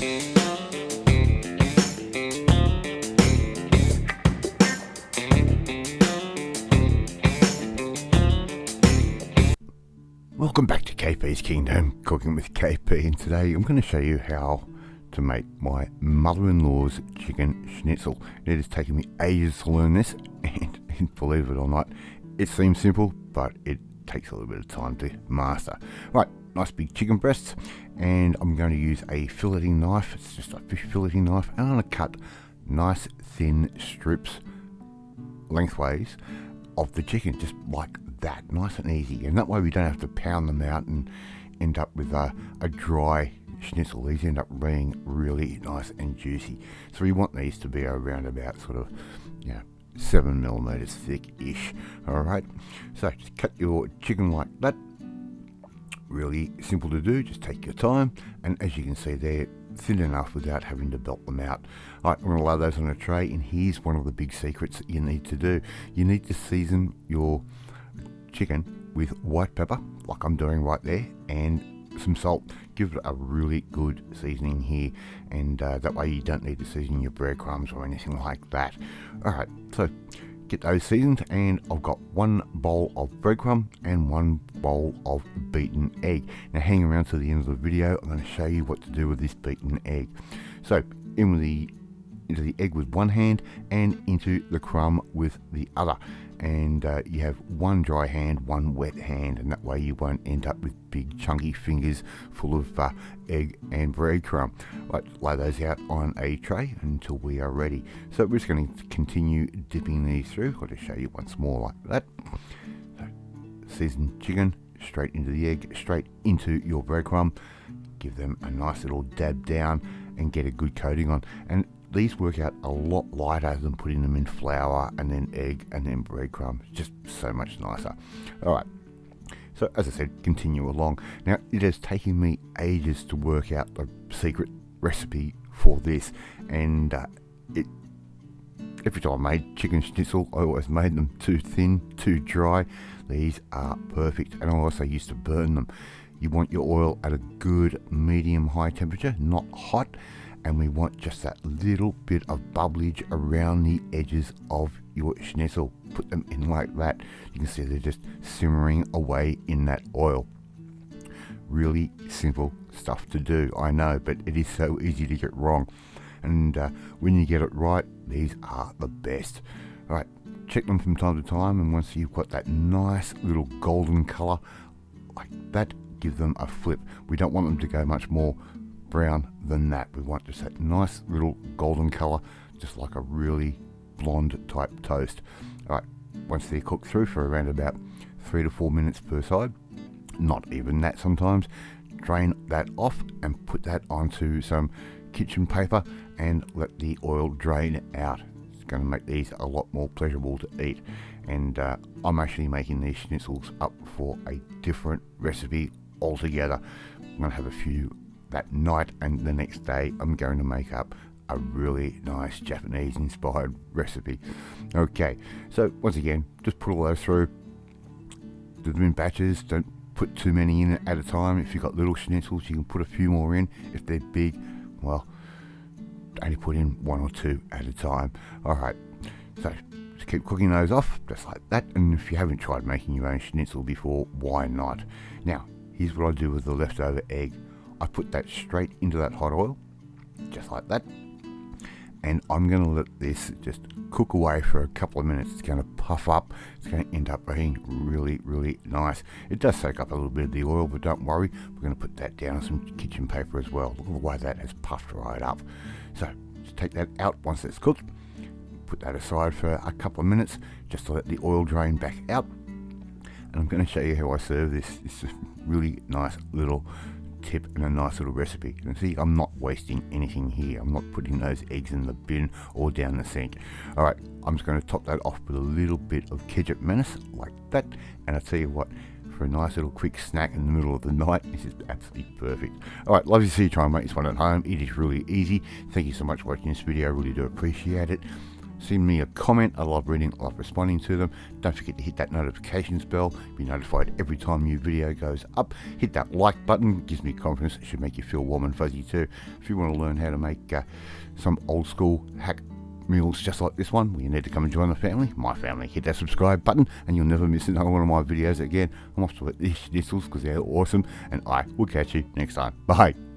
Welcome back to KP's Kingdom, cooking with KP, and today I'm going to show you how to make my mother-in-law's chicken schnitzel. It has taken me ages to learn this, and believe it or not, it seems simple, but it takes a little bit of time to master. Right, nice big chicken breasts, and I'm going to use a filleting knife. It's just a fish filleting knife, and I'm going to cut nice thin strips lengthways of the chicken, just like that, nice and easy, and that way we don't have to pound them out and end up with a dry schnitzel. These end up being really nice and juicy, so we want these to be around about sort of 7mm thick-ish. Alright, so just cut your chicken like that. Really simple to do, just take your time, and as you can see they're thin enough without having to belt them out. Alright, I'm going to lay those on a tray, and here's one of the big secrets that you need to do. You need to season your chicken with white pepper, like I'm doing right there, and some salt. Give it a really good seasoning here, and that way you don't need to season your breadcrumbs or anything like that. Alright, so get those seasoned, and I've got 1 bowl of breadcrumb and 1 bowl of beaten egg. Now hang around to the end of the video, I'm going to show you what to do with this beaten egg. So into the egg with one hand and into the crumb with the other, and you have 1 dry hand, 1 wet hand, and that way you won't end up with big chunky fingers full of egg and breadcrumb. Right, lay those out on a tray until we are ready. So we're just going to continue dipping these through. I'll just show you once more like that. So, seasoned chicken straight into the egg, straight into your breadcrumb. Give them a nice little dab down and get a good coating on, and these work out a lot lighter than putting them in flour and then egg and then breadcrumbs. Just so much nicer. Alright, so as I said, continue along. Now it has taken me ages to work out the secret recipe for this, and every time I made chicken schnitzel I always made them too thin, too dry. These are perfect, and I also used to burn them. You want your oil at a good medium high temperature, not hot, and we want just that little bit of bubblage around the edges of your schnitzel. Put them in like that. You can see they're just simmering away in that oil. Really simple stuff to do, I know, but it is so easy to get wrong, and when you get it right, these are the best. Alright, check them from time to time, and once you've got that nice little golden colour like that, give them a flip. We don't want them to go much more brown than that. We want just that nice little golden colour, just like a really blonde type toast. Alright, once they're cooked through for around about 3 to 4 minutes per side, not even that sometimes, drain that off and put that onto some kitchen paper and let the oil drain out. It's going to make these a lot more pleasurable to eat, and I'm actually making these schnitzels up for a different recipe altogether. I'm going to have a few that night, and the next day I'm going to make up a really nice Japanese inspired recipe. Okay, so once again, just put all those through, do them in batches, don't put too many in at a time. If you've got little schnitzels, you can put a few more in. If they're big, well, only put in 1 or 2 at a time. Alright, so just keep cooking those off just like that, and if you haven't tried making your own schnitzel before, why not? Now here's what I do with the leftover egg. I put that straight into that hot oil, just like that, and I'm going to let this just cook away for a couple of minutes. It's going to puff up, it's going to end up being really, really nice. It does soak up a little bit of the oil, but don't worry, we're going to put that down on some kitchen paper as well. Look at the way that has puffed right up. So just take that out once it's cooked, put that aside for a couple of minutes, just to let the oil drain back out, and I'm going to show you how I serve this. It's a really nice little tip and a nice little recipe. You can see I'm not wasting anything here. I'm not putting those eggs in the bin or down the sink. Alright, I'm just going to top that off with a little bit of ketchup menace like that, and I'll tell you what, for a nice little quick snack in the middle of the night, this is absolutely perfect. Alright, love to see you try and make this one at home. It is really easy. Thank you so much for watching this video. I really do appreciate it. Send me a comment. I love reading, I love responding to them. Don't forget to hit that notifications bell. Be notified every time new video goes up. Hit that like button. It gives me confidence. It should make you feel warm and fuzzy too. If you want to learn how to make some old school hack meals just like this one, well, you need to come and join the family, my family. Hit that subscribe button and you'll never miss another one of my videos again. I'm off to eat these schnitzels because they're awesome, and I will catch you next time. Bye.